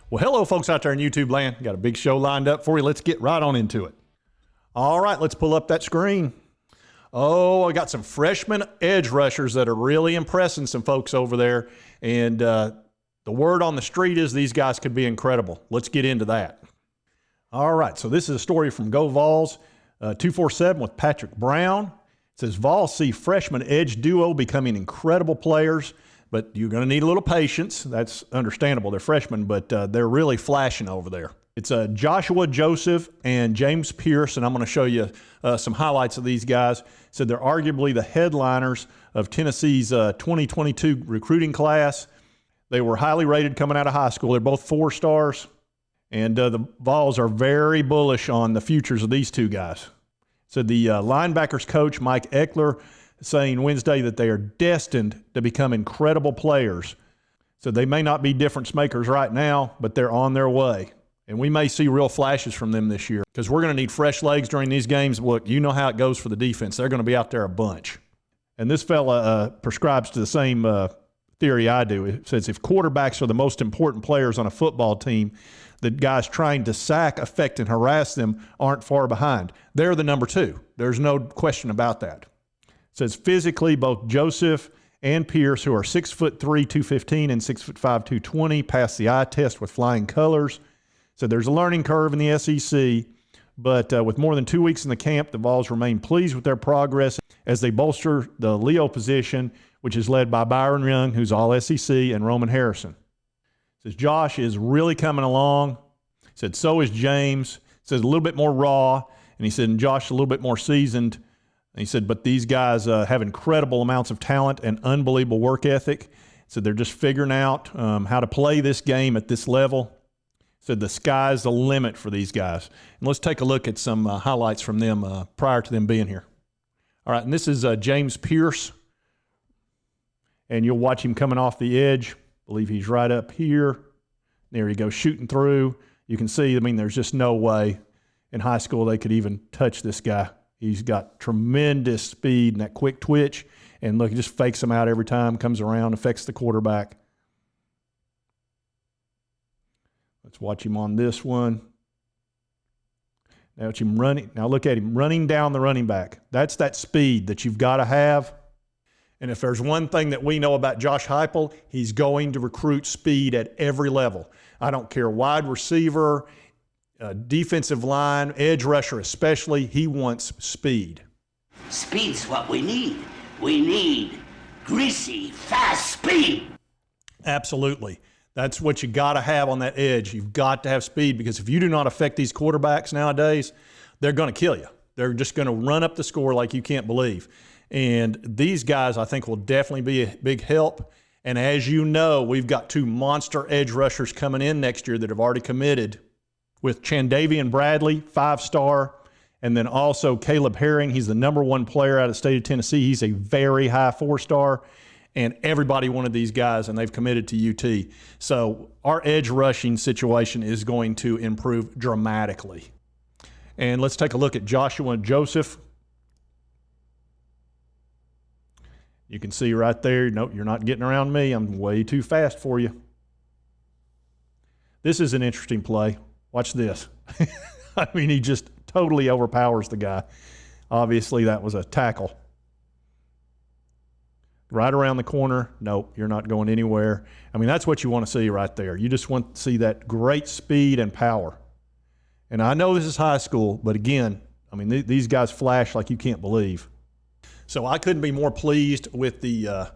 Well, hello, folks out there in YouTube land. Got a big show lined up for you. Let's get right on into it. All right, let's pull up that screen. Oh, I got some freshman edge rushers that are really impressing some folks over there. And the word on the street is these guys could be incredible. Let's get into that. All right, so this is a story from Go Vols 247 with Patrick Brown. It says, Vols see freshman edge duo becoming incredible players, but you're going to need a little patience. That's understandable. They're freshmen, but they're really flashing over there. It's Joshua Joseph and James Pierce, and I'm going to show you some highlights of these guys. Said they're arguably the headliners of Tennessee's 2022 recruiting class. They were highly rated coming out of high school. They're both 4 stars, and the Vols are very bullish on the futures of these two guys. Said the linebackers coach, Mike Eckler, saying Wednesday that they are destined to become incredible players. So they may not be difference makers right now, but they're on their way. And we may see real flashes from them this year because we're going to need fresh legs during these games. Look, you know how it goes for the defense. They're going to be out there a bunch. And this fella prescribes to the same theory I do. It says if quarterbacks are the most important players on a football team, the guys trying to sack, affect, and harass them aren't far behind. They're the number 2. There's no question about that. It says physically, both Joseph and Pierce, who are 6'3", 215, and 6'5", 220, pass the eye test with flying colors. So there's a learning curve in the SEC, but with more than 2 weeks in the camp, the Vols remain pleased with their progress as they bolster the Leo position, which is led by Byron Young, who's all SEC, and Roman Harrison. Says Josh is really coming along. Said so is James. Says a little bit more raw, and he said and Josh a little bit more seasoned. And he said, but these guys have incredible amounts of talent and unbelievable work ethic. So they're just figuring out how to play this game at this level. Said the sky's the limit for these guys. And let's take a look at some highlights from them prior to them being here. All right, and this is James Pierce. And you'll watch him coming off the edge. I believe he's right up here. There he goes, shooting through. You can see, I mean, there's just no way in high school they could even touch this guy. He's got tremendous speed and that quick twitch. And look, he just fakes them out every time, comes around, affects the quarterback. Let's watch him on this one. Now, him running. Now look at him running down the running back. That's that speed that you've got to have. And if there's one thing that we know about Josh Heupel, he's going to recruit speed at every level. I don't care, wide receiver, defensive line, edge rusher especially, he wants speed. Speed's what we need. We need greasy, fast speed. Absolutely. That's what you got to have on that edge. You've got to have speed because if you do not affect these quarterbacks nowadays, they're going to kill you. They're just going to run up the score like you can't believe. And these guys, I think, will definitely be a big help. And as you know, we've got 2 monster edge rushers coming in next year that have already committed with Chandavian Bradley, 5-star, and then also Caleb Herring. He's the #1 player out of the state of Tennessee. He's a very high 4-star. And everybody wanted these guys, and they've committed to UT. So our edge rushing situation is going to improve dramatically. And let's take a look at Joshua and Joseph. You can see right there, nope, you're not getting around me. I'm way too fast for you. This is an interesting play. Watch this. I mean, he just totally overpowers the guy. Obviously, that was a tackle. Right around the corner, nope, you're not going anywhere. I mean, that's what you want to see right there. You just want to see that great speed and power. And I know this is high school, but again, I mean, these guys flash like you can't believe. So I couldn't be more pleased with the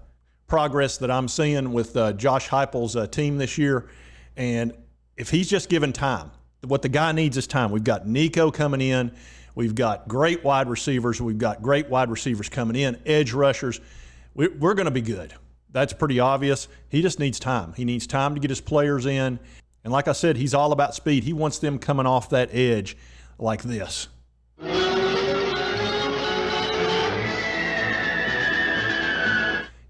progress that I'm seeing with Josh Heupel's team this year. And if he's just given time, what the guy needs is time. We've got Nico coming in. We've got great wide receivers. We've got great wide receivers coming in, edge rushers. We're going to be good. That's pretty obvious. He just needs time. He needs time to get his players in. And like I said, he's all about speed. He wants them coming off that edge like this.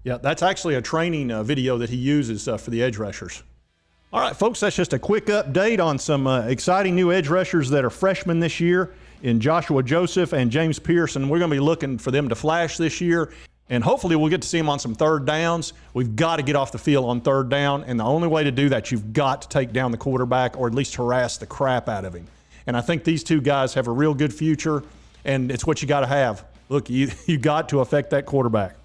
Yeah, that's actually a training video that he uses for the edge rushers. All right, folks, that's just a quick update on some exciting new edge rushers that are freshmen this year in Joshua Joseph and James Pierce. And we're going to be looking for them to flash this year. And hopefully we'll get to see him on some third downs. We've got to get off the field on third down, and the only way to do that, you've got to take down the quarterback or at least harass the crap out of him. And I think these two guys have a real good future, and it's what you got to have. Look, you got to affect that quarterback.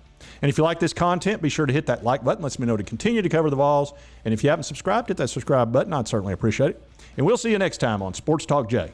And if you like this content, be sure to hit that like button. Lets me know to continue to cover the Vols. And if you haven't subscribed, hit that subscribe button. I'd certainly appreciate it. And we'll see you next time on Sports Talk J.